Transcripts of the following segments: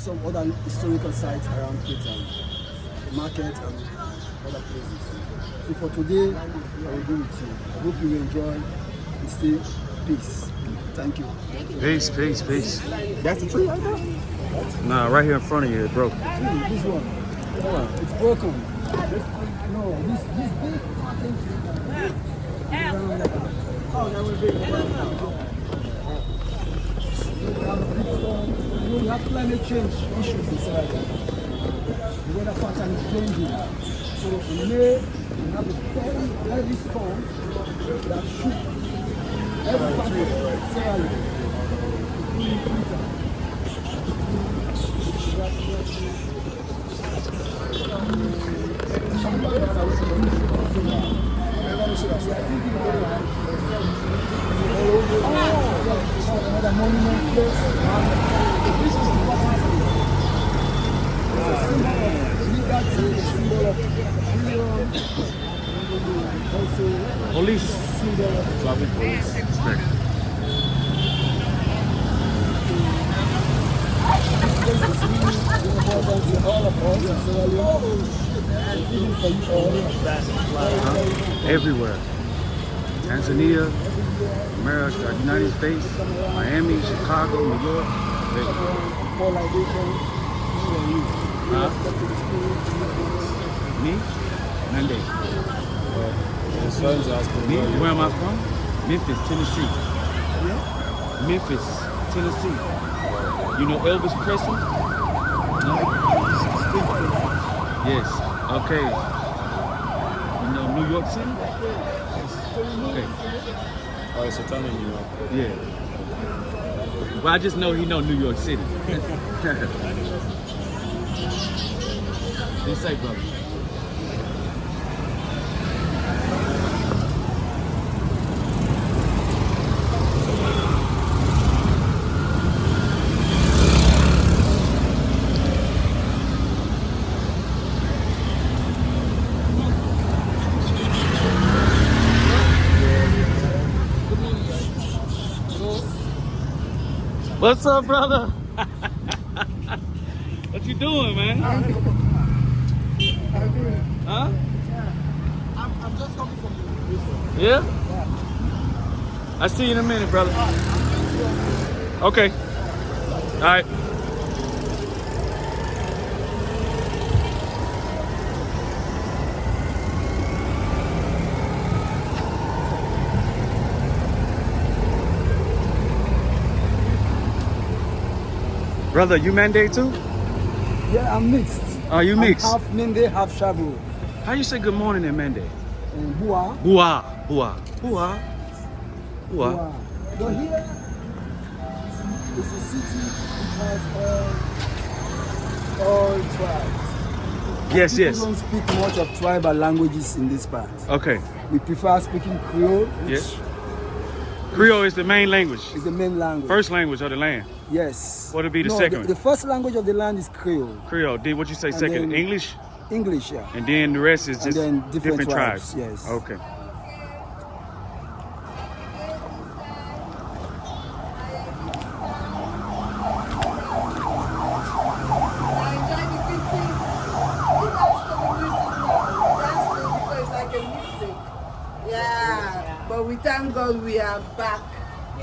some other historical sites around Freetown, the market and other places. So for today, I will be with you. I hope you will enjoy and stay peace. Thank you. Peace. That's the tree right there? Nah, right here in front of you, it broke. This one. It's broken. No, this big fucking tree. Oh, that will be we have climate change issues in Sierra Leone. The weather pattern is changing. So in May, we have a very heavy storm that shook every part of Sierra Leone. Another monument place. This is the symbol of freedom. Also, Police. symbol of Traffic police. Respect. this is really important to all of us in Sierra Leone. Even for you all. Everywhere. Tanzania, America, United States, Miami, Chicago, New York. For libation, Huh? Me? Monday. Me? Where am I from? Memphis, Tennessee. Memphis, Tennessee. You know Elvis Presley? No? Yes. Okay. You know New York City? Okay. Oh, it's a ton in New York. Yeah. Well, I just know he know New York City. Be safe, brother. What's up, brother? What you doing, man? Huh? I'm just coming from the Yeah? I see you in a minute, brother. Okay. All right. Brother, you Mande too? Yeah, I'm mixed. Oh, you mixed? I'm half Mende, half Shabu. How you say good morning in Mande? And Bua. Bua. Bua. But here, it's a city which has all tribes. Yes. People don't speak much of tribal languages in this part. Okay. We prefer speaking Creole, which Yes. Creole is the main language. is the main language. First language of the land. Yes. What would be the No, second? The first language of the land is Creole. Creole. Then what you say And second? then- English? English, yeah. And then the rest is And just then different tribes. tribes, yes. Okay. Yeah, but we thank God we are back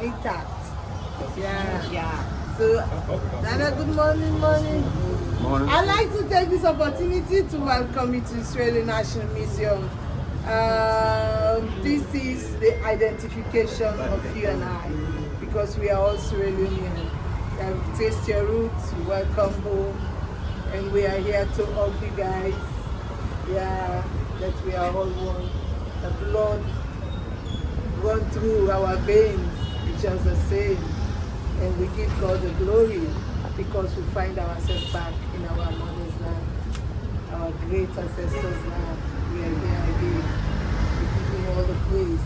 intact. Yeah. So, Nana, good morning. Morning. I'd like to take this opportunity to welcome you to Sierra Leone National Museum. This is the identification of you and I, because we are all Sierra Leonean. Taste your roots, welcome home, and we are here to hug you guys. Yeah, that we are all one. The blood run through our veins, it's just the same. And we give God the glory because we find ourselves back in our mother's land, our great ancestors' land. We are here again. We give him all the praise.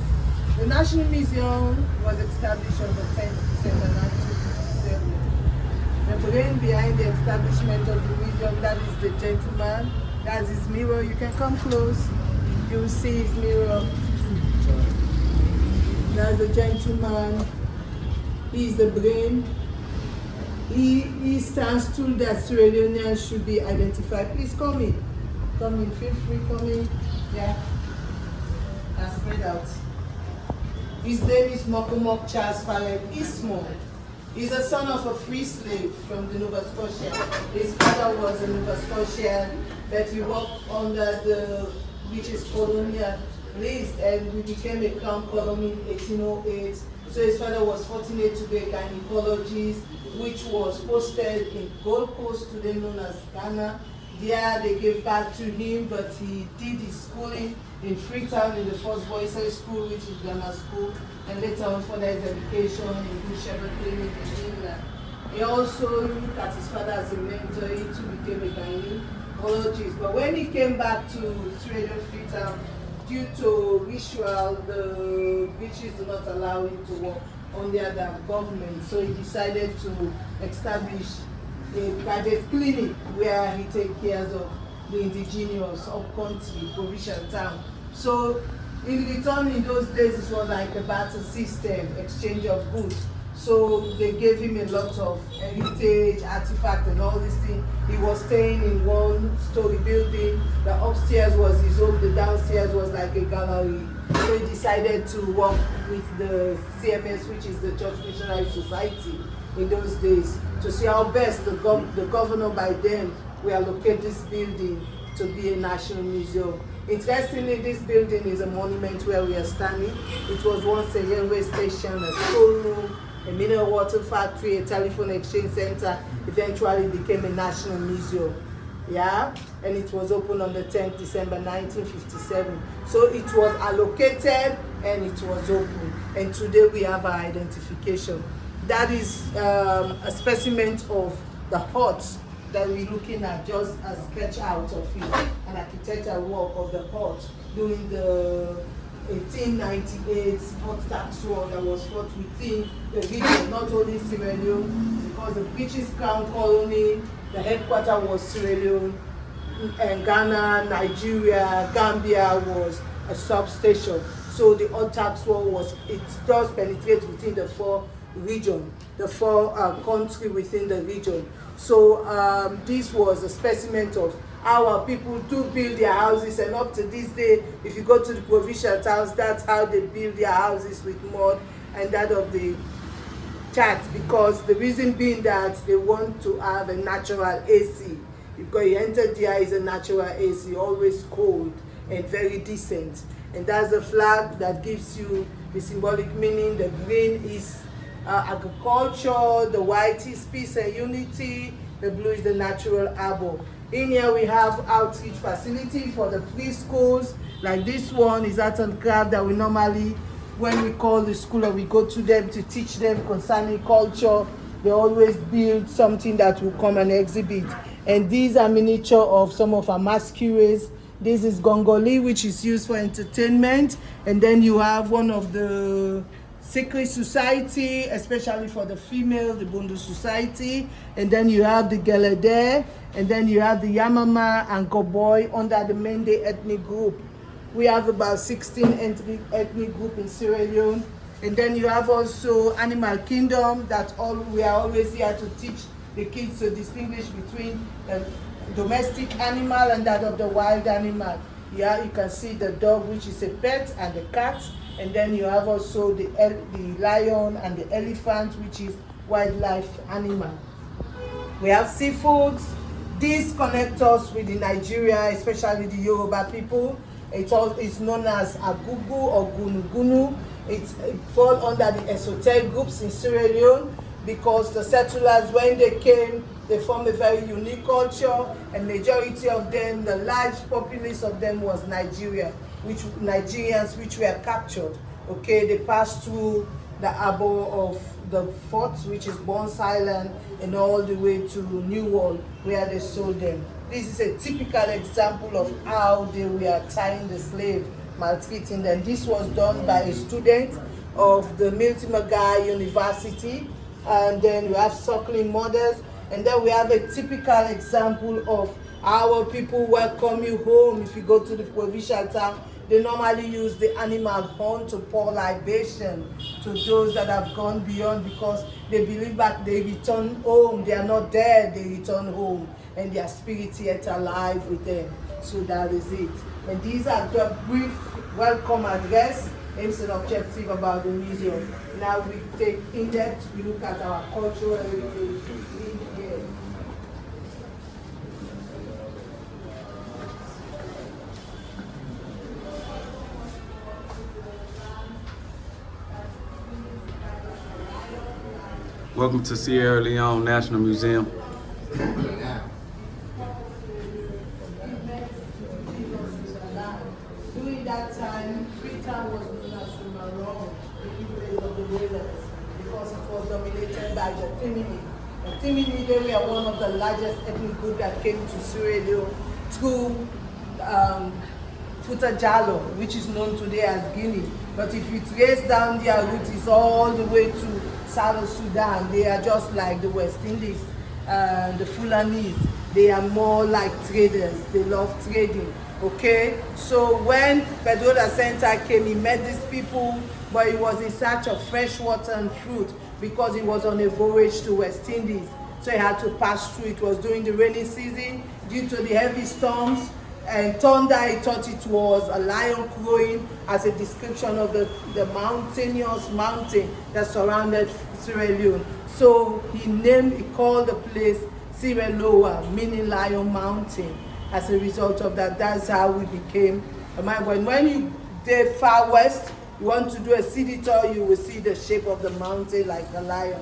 The National Museum was established on the 10th December 1957. The brain behind the establishment of the museum, that is the gentleman. That's his mirror. You can come close. You will see his mirror. That's the gentleman. He's the brain. He stands to that Sierra Leoneans should be identified. Please come in. Come in, feel free, come in. Yeah. And spread out. His name is Mokomok Charles Fallen Ismo. He's a son of a free slave from the Nova Scotia. His father was a Nova Scotian, but he worked under the British colonial list, and we became a crown colony in 1808. So his father was fortunate to be a gynecologist, which was posted in Gold Coast, today known as Ghana. There they gave back to him, but he did his schooling in Freetown in the first boys' high school, which is grammar school, and later on further his education in Good Shepherd Clinic in England. He also looked at his father as a mentor. He too became a gynecologist. But when he came back to Sierra Leone Freetown, due to ritual, the British do not allow him to work under the government. So he decided to establish a private clinic where he takes care of the indigenous up-country provincial town. So in return, in those days, it was like a barter system, exchange of goods. So they gave him a lot of heritage, artifact and all these things. He was staying in one-story building. The upstairs was his home, the downstairs was like a gallery. So he decided to work with the CMS, which is the Church Missionary Society in those days, to see how best the governor by then will allocate this building to be a national museum. Interestingly, this building is a monument where we are standing. It was once a railway station, a schoolroom, a mineral water factory, a telephone exchange center, eventually became a national museum. Yeah, and it was opened on the 10th December 1957. So it was allocated and it was open. And today we have our identification. That is a specimen of the hut that we're looking at, just a sketch out of it, an architectural work of the hut during the 1898 hot tax war that was fought within the region, not only Sierra Leone, because the British Crown Colony, the headquarters was Sierra Leone, and Ghana, Nigeria, Gambia was a substation. So the hot tax war it does penetrate within the four region, the four country within the region. So this was a specimen of how our people do build their houses, and up to this day, if you go to the provincial towns, that's how they build their houses, with mud and that of the chat, because the reason being that they want to have a natural AC. Because you enter there is a natural AC, always cold and very decent. And that's the flag that gives you the symbolic meaning. The green is agriculture, the white is peace and unity, the blue is the natural arbor. In here we have outreach facility for the preschools, like this one is art and craft that we normally, when we call the school or we go to them to teach them concerning culture, they always build something that will come and exhibit. And these are miniature of some of our masquerades. This is Gongoli, which is used for entertainment. And then you have one of the secret society, especially for the female, the Bondo Society. And then you have the Gelede, and then you have the Yamama and Goboy under the Mende ethnic group. We have about 16 ethnic group in Sierra Leone. And then you have also Animal Kingdom, we are always here to teach the kids to distinguish between the domestic animal and that of the wild animal. Yeah, you can see the dog, which is a pet, and the cat. And then you have also the lion and the elephant, which is wildlife animal. We have seafoods. These connect us with the Nigeria, especially the Yoruba people. It's known as Agugu or Gunugunu. It falls under the esoteric groups in Sierra Leone, because the settlers, when they came, they formed a very unique culture, and majority of them, the large populace of them was Nigerians which were captured. Okay, they passed through the harbor of the fort, which is Bones Island, and all the way to New World, where they sold them. This is a typical example of how they were tying the slave, maltreating them. This was done by a student of the Miltimagai University. And then we have suckling mothers, and then we have a typical example of our people welcome you home. If you go to the provincial town, they normally use the animal horn to pour libation to those that have gone beyond, because they believe that they return home. They are not dead, they return home, and their spirit yet alive with them. So that is it. And these are the brief welcome address, aims and objective about the museum. Now we take in depth, we look at our cultural heritage in here. Welcome to Sierra Leone National Museum. During that time, Freetown was known as Sierra Leone, the place of the whalers, because it was dominated by the Timini. The Timini, they were one of the largest ethnic groups that came to Sierra Leone through Futajalo, which is known today as Guinea. But if you trace down their route, it's all the way to South Sudan. They are just like the West Indies, the Fulanese. They are more like traders. They love trading. Okay, so when Pedro da Center came, he met these people, but he was in search of fresh water and fruit because he was on a voyage to West Indies. So he had to pass through. It was during the rainy season due to the heavy storms and thunder. He thought it was a lion crowing as a description of the mountainous mountain that surrounded Sierra Leone. So he called the place Sierra Leone, meaning Lion Mountain. As a result of that, that's how we became a man. When you go far west, you want to do a city tour, you will see the shape of the mountain like a lion.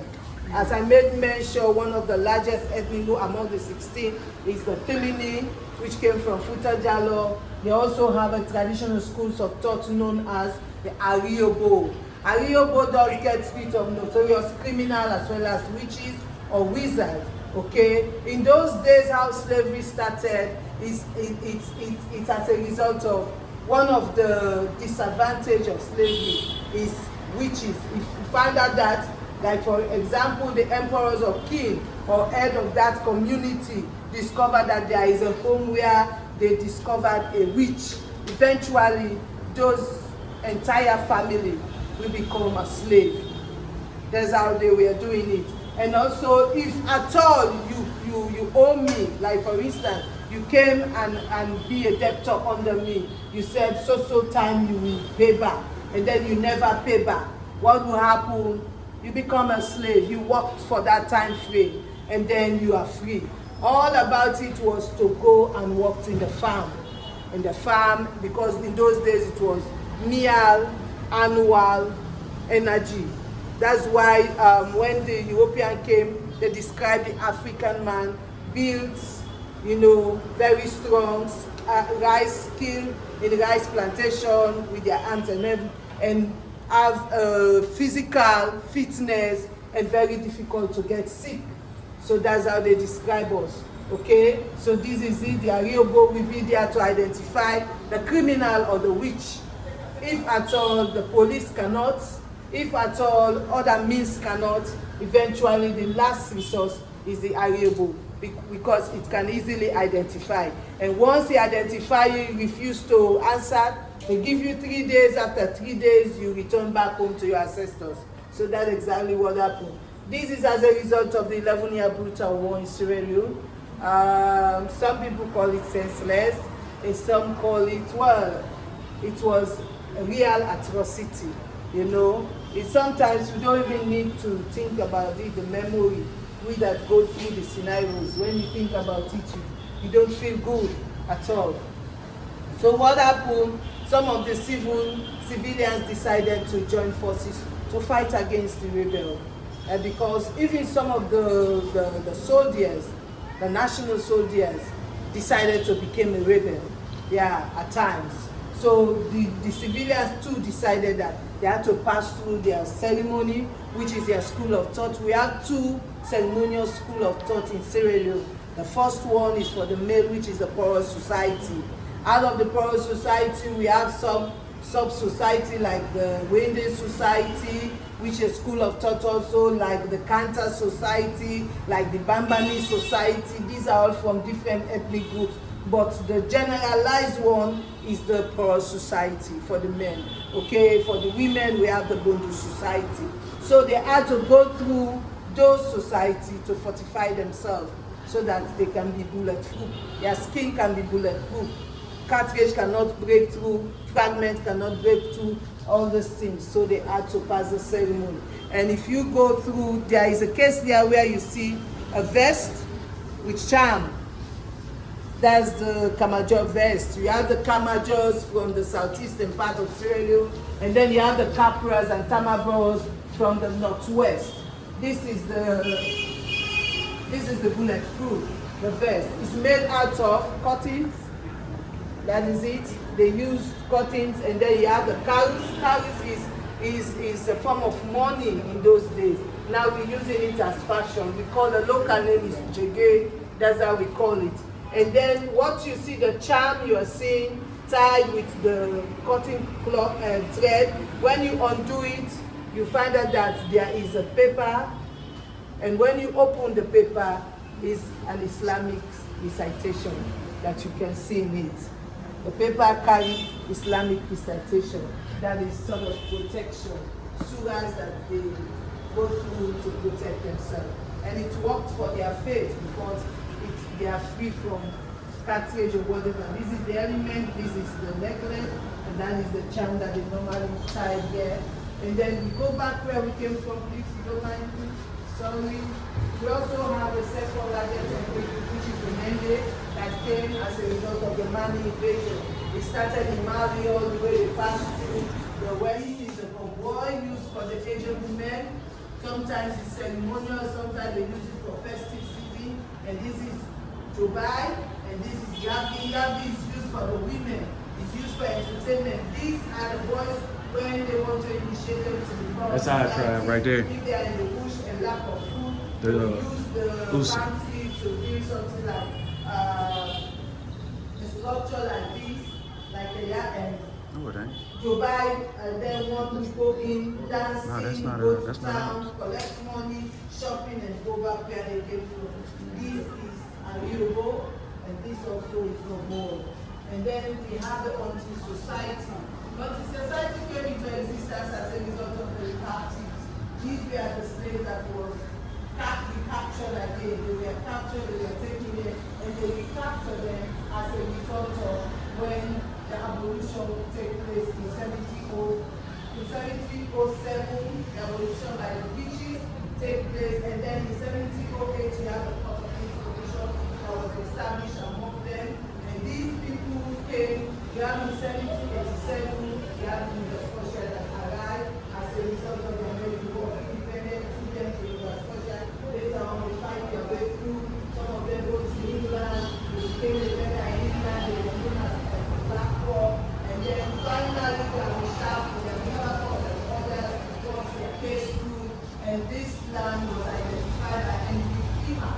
As I made mention, one of the largest ethnic group among the 16 is the Timini, which came from Futajalo. They also have a traditional schools of thought known as the Ariobo. Ariobo does get rid of notorious criminals as well as witches or wizards. Okay, in those days, how slavery started it's as a result of one of the disadvantage of slavery is witches. If you find out that, like for example, the emperors or king or head of that community discovered that there is a home where they discovered a witch, eventually those entire family will become a slave. That's how they were doing it. And also, if at all you owe me, like for instance, you came and be a debtor under me, you said so time you will pay back, and then you never pay back, what will happen? You become a slave. You worked for that time frame, and then you are free. All about it was to go and work in the farm. In the farm, because in those days it was meal, annual, energy. That's why when the European came, they described the African man built, very strong, rice skill in rice plantation with their hands and have physical fitness and very difficult to get sick. So that's how they describe us. Okay, so this is it. The Ariobo will be there to identify the criminal or the witch. If at all the police cannot, if at all other means cannot, eventually the last resource is the Ariobo, because it can easily identify. And once they identify you, you refuse to answer, they give you 3 days. After 3 days, you return back home to your ancestors. So that's exactly what happened. This is as a result of the 11-year brutal war in Sierra Leone. Some people call it senseless, and some call it, well, it was a real atrocity. It's sometimes we don't even need to think about it, the memory. We that go through the scenarios, when you think about it, you don't feel good at all. So what happened? Some of the civilians decided to join forces to fight against the rebel. Because even some of the soldiers, the national soldiers, decided to become a rebel, at times. So the civilians too decided that they had to pass through their ceremony, which is their school of thought. We have 2 ceremonial schools of thought in Sierra Leone. The first one is for the male, which is the Porous Society. Out of the Porous Society, we have some sub-society like the Wende Society, which is school of thought also, like the Kanta Society, like the Bambani Society. These are all from different ethnic groups. But the generalized one is the Pearl Society for the men. Okay, for the women, we have the Bondo Society. So they had to go through those societies to fortify themselves so that they can be bulletproof. Their skin can be bulletproof. Cartridge cannot break through, fragment cannot break through, all these things. So they had to pass the ceremony. And if you go through, there is a case there where you see a vest with charm. That's the Kamajor vest. You have the Kamajors from the southeastern part of Sierra Leone, and then you have the Capras and Tamabros from the northwest. This is the bulletproof, the vest. It's made out of cottons. That is it. They use cottons, and then you have the cowries. Cowries is a form of money in those days. Now we're using it as fashion. We call the local name is jege. That's how we call it. And then what you see, the charm you are seeing tied with the cotton cloth thread, when you undo it, you find out that there is a paper, and when you open the paper, is an Islamic recitation that you can see in it. The paper carries Islamic recitation. That is sort of protection, surahs that they go through to protect themselves. And it worked for their faith because they are free from cartilage or whatever. This is the element, this is the necklace, and that is the charm that they normally tie here. And then we go back where we came from, please, you don't mind me? Sorry. We also have a second largest enclave, which is the Mende, that came as a result of the Mali invasion. It started in Mali all the way, they passed through the West. Is a convoy used for the Asian women. Sometimes it's ceremonial, sometimes they use it for festive season. And this is Dubai, and this is Yabi. Yabi is used for the women. It's used for entertainment. These are the boys when they want to initiate them to become. That's our tribe right there. If they are in the bush and lack of food, They they use the Uzi. fancy to do something like a sculpture like this, like a and No, it ain't. Dubai, and then want to go in, dancing, No, that's not go a- to that's not town, collect money, shopping, and go back where they came from. This is a Yoruba, and this also is Nobo. And then we have the Auntie Society. Auntie Society came into existence as a result of the captives. These were the slaves that were captured again. They were captured, they were taken in, and they recaptured them as a result of when the abolition took place in 1707, the abolition by the British take place, and then in 1708 we have the Court of Peace Commission that was established among them, and these people who came, you have in 1787, you have in the Scotia that arrived as a result of the American War of Independence, took them to Nova Scotia, later on they find their way through, some of them go to England, they came together in England, they were known as Black War, and then finally they were sharp, they were never fought as others, once they came through, and this land was identified by Henry Fima.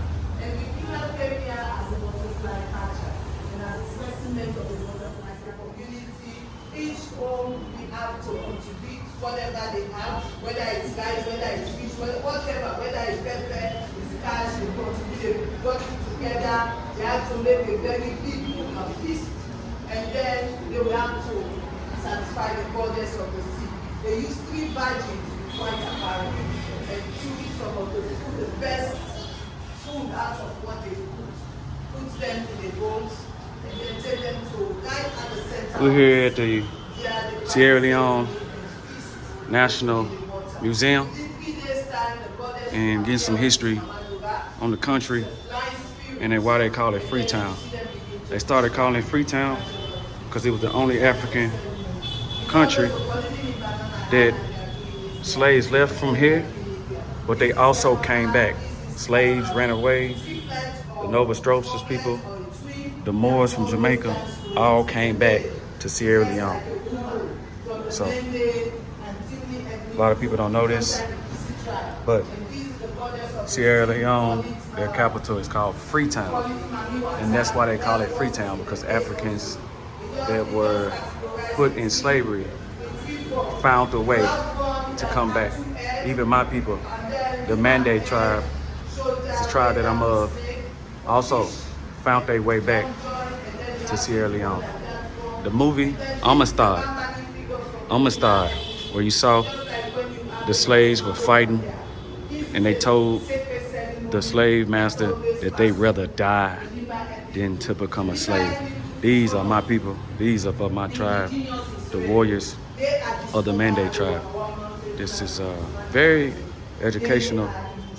Henry Fima came here as a butterfly catcher, and as a specimen of the butterfly community, each home we have to contribute whatever they have, whether it's rice, whether it's fish, whatever, whether it's pepper, it's cash, they contribute, they got it together, they have to make a very big feast, and then they will have to satisfy the goddess of the sea. They use 3 virgins with white apparel and choose some of the food, the best food out of what they put them in the bowls, and then take them to right at the center. We're here at the Sierra Leone National Museum and getting some history on the country and then why they call it Freetown. They started calling it Freetown because it was the only African country that slaves left from here, but they also came back. Slaves ran away, the Nova Scotia's people, the Moors from Jamaica, all came back to Sierra Leone. So a lot of people don't know this, but Sierra Leone, their capital is called Freetown, and that's why they call it Freetown, because Africans that were put in slavery found a way to come back. Even my people, the Mande tribe, the tribe that I'm of, also found their way back to Sierra Leone. the movie Amistad, where you saw the slaves were fighting and they told the slave master that they'd rather die than to become a slave. These are my people. These are of my tribe, the warriors of the Mandate tribe. This is a very educational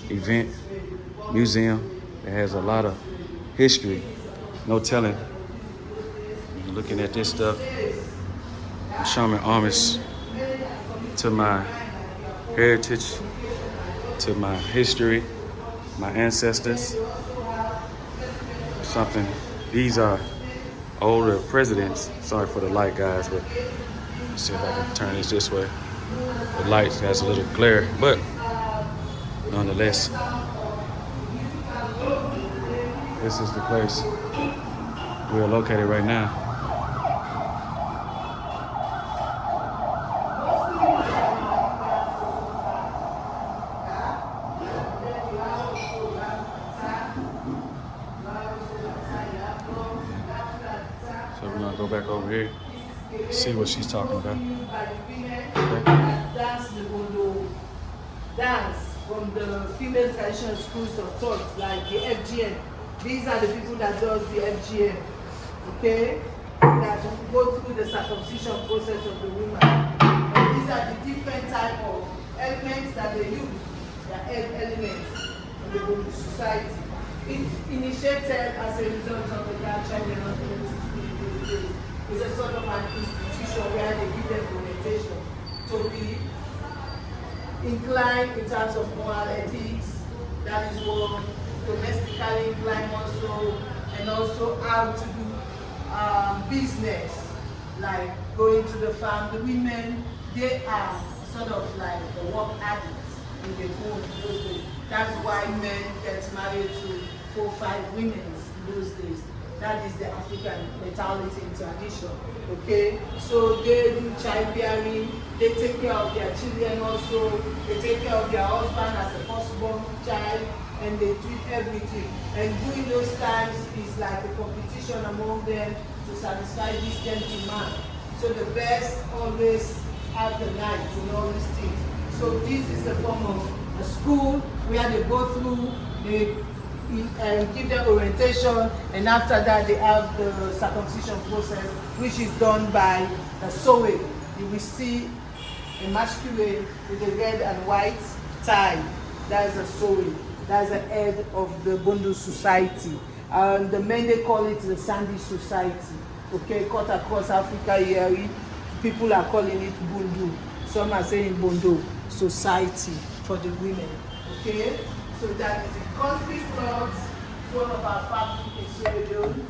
event, museum. It has a lot of history, no telling. Looking at this stuff, I'm showing homage to my heritage, to my history, my ancestors. Something, these are older presidents. Sorry for the light, guys, but let's see if I can turn this way. The light has a little glare, but nonetheless, this is the place we're located right now. So we're gonna go back over here, see what she's talking about. Dance the Bondo dance from the female traditional schools of thought, like the FGM. These are the people that does the FGM, okay? That go through the circumcision process of the woman. And these are the different type of elements that they use, the elements in the Bondo society. It's initiated as a result of the Grand Child Development. It's a sort of an institution where they give them orientation to be inclined in terms of moral ethics, that is one, domestically inclined also, and also how to do business, like going to the farm. The women, they are sort of like the work addicts in the home in those days. That's why men get married to 4 or 5 women in those days. That is the African mentality and tradition, okay? So they do childbearing, they take care of their children also, they take care of their husband as a firstborn child, and they do everything. And during those times, it's like a competition among them to satisfy this tempting man. So the best always have the night in all these things. So this is a form of a school where they go through, they give them orientation, and after that they have the circumcision process, which is done by the sewing. You will see a masquerade with a red and white tie. That is a sewing. That is the head of the Bondo society. The men, they call it the Sandy Society. Okay, cut across Africa here, people are calling it Bondo. Some are saying Bondo Society for the women. Okay. So that is the concrete cloths, one of our fabric in Sierra Leone.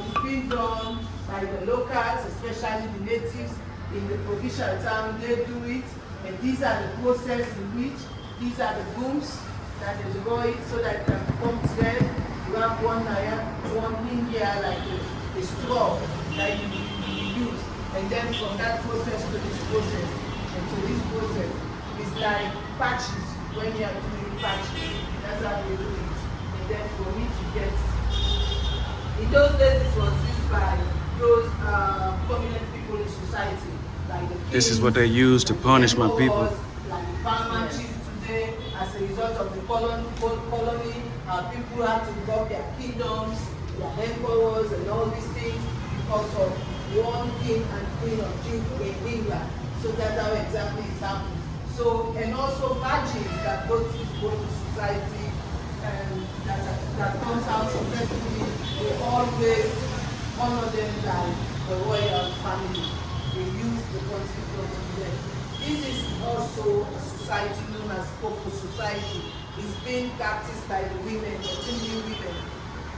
It's been done by the locals, especially the natives in the provincial town. They do it, and these are the process in which these are the booms that they draw it so that it can become thread. You have one thing here like a straw that you use, and then from that process to this process, and to this process, it's like patches when you are doing patches. That's how they do it. And then for me to get, in those days it was used by those prominent people in society, like the kings. This is what they use to punish my people. Like the paramount chief today, as a result of the colony, people had to give up their kingdoms, their emperors, and all these things because of one king and queen of Duke in England. So that's how exactly it's happening. So, and also virgins that go to society and that comes out successfully, they always honor them like the royal family. They use the constitution to them. This is also a society known as Popo Society. It's being practiced by the women, the Indian women.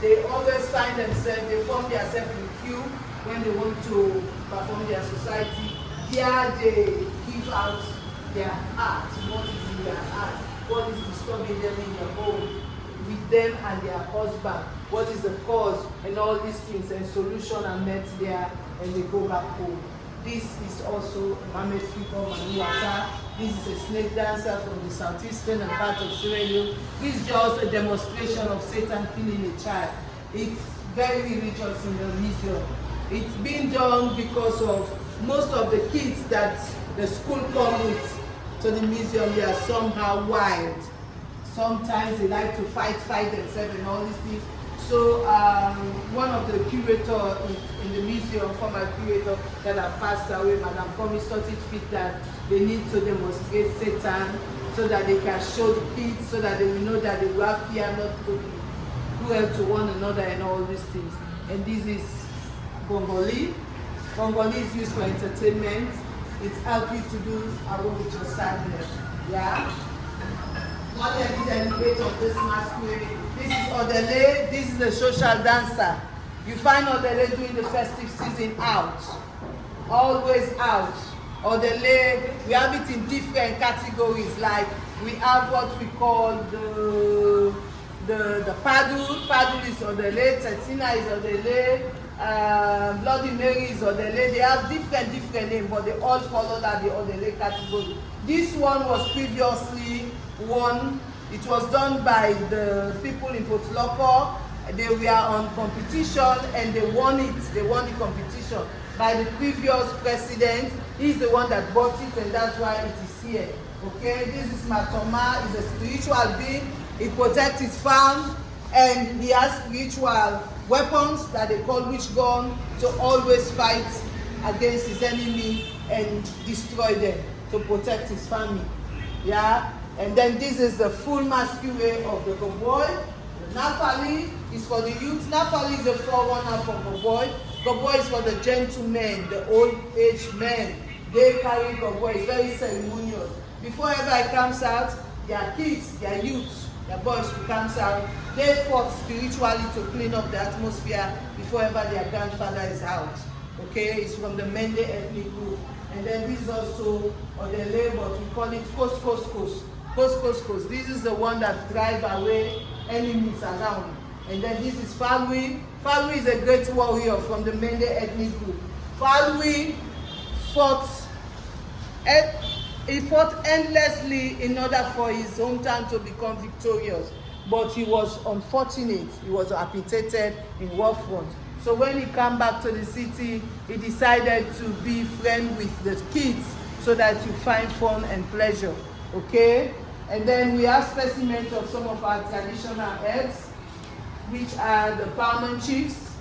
They always find themselves, they form themselves in queue when they want to perform their society. There they give out their heart, what is in their heart, what is disturbing them in their home, with them and their husband, what is the cause, and all these things, and solution are met there, and they go back home. This is also Mohammed Fikor Manuata. This is a snake dancer from the southeastern and part of Sierra Leone. This is just a demonstration of Satan killing a child. It's very religious in the museum. It's been done because of most of the kids that the school come with to the museum, they are somehow wild. Sometimes they like to fight themselves and all these things. So one of the curators in the museum, former curator that have passed away, Madam Promise, thought it fit that they need to demonstrate Satan so that they can show the kids, so that they will know that they will have fear not to be cruel to one another and all these things. And this is Bongoli. Bongoli is used for entertainment. It helps you to do away with your sadness. Yeah? What are the elements of this masquerade? This is Odele. This is a social dancer. You find Odele during the festive season out. Always out. Odele, we have it in different categories. Like we have what we call the paddle. Paddle is Odele. Tetina is Odele. Bloody Mary is Odele. They have different names, but they all follow that the Odele category. This one was previously won. It was done by the people in Potloko. They were on competition and they won it. They won the competition by the previous president. He's the one that bought it, and that's why it is here. Okay, this is Matoma. He's a spiritual being. He protects his farm, and he has spiritual weapons that they call witch gun to always fight against his enemy and destroy them to protect his family. Yeah, and then this is the full masquerade of the Goboy. The Napali is for the youth. Napali is a forerunner for Goboy. Goboy is for the gentlemen, the old age men. They carry Goboy. It's very ceremonial. Before everybody comes out, their kids, their youths, their boys who comes out, they fought spiritually to clean up the atmosphere before ever their grandfather is out. Okay, it's from the Mende ethnic group. And then this is also Odele, but we call it Kos Kos Kos. Kos Kos Kos. This is the one that drive away enemies around. And then this is Falwi. Falwi is a great warrior from the Mende ethnic group. Falwi fought endlessly in order for his hometown to become victorious. But he was unfortunate. He was amputated in war front. So when he came back to the city, he decided to be friend with the kids so that you find fun and pleasure. Okay? And then we have specimens of some of our traditional herbs, which are the paramount chiefs.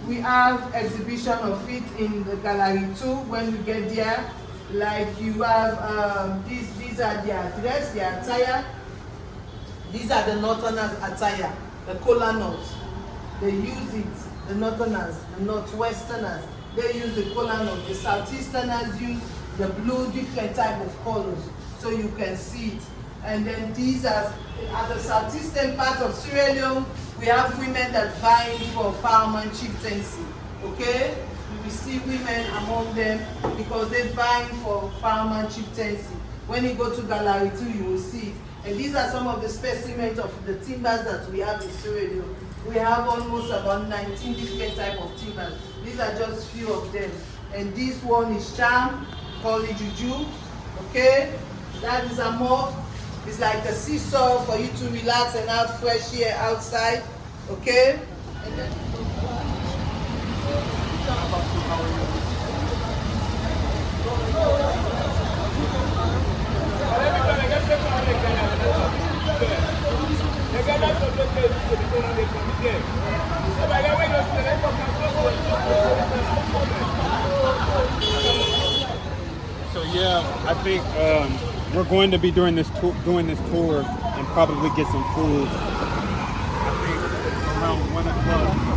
We have exhibition of it in the gallery too when we get there. Like you have, these are their dress, their attire. These are the Northerners' attire, the kola nuts. They use it, the Northerners, the Northwesterners. They use the kola nut. The Southeasterners use the blue, different type of colors, so you can see it. And then these are, at the southeastern part of Sierra Leone, we have women that vying for paramount chieftaincy. Okay? You will see women among them because they're vying for paramount chieftaincy. When you go to Gallery 2, you will see it. And these are some of the specimens of the timbers that we have in Sierra Leone. We have almost about 19 different types of timbers. These are just few of them. And this one is charm, called Juju. Okay? That is a mop. It's like a seesaw for you to relax and have fresh air outside. Okay? And then So yeah, I think we're going to be doing this tour and probably get some food. I think around 1 o'clock.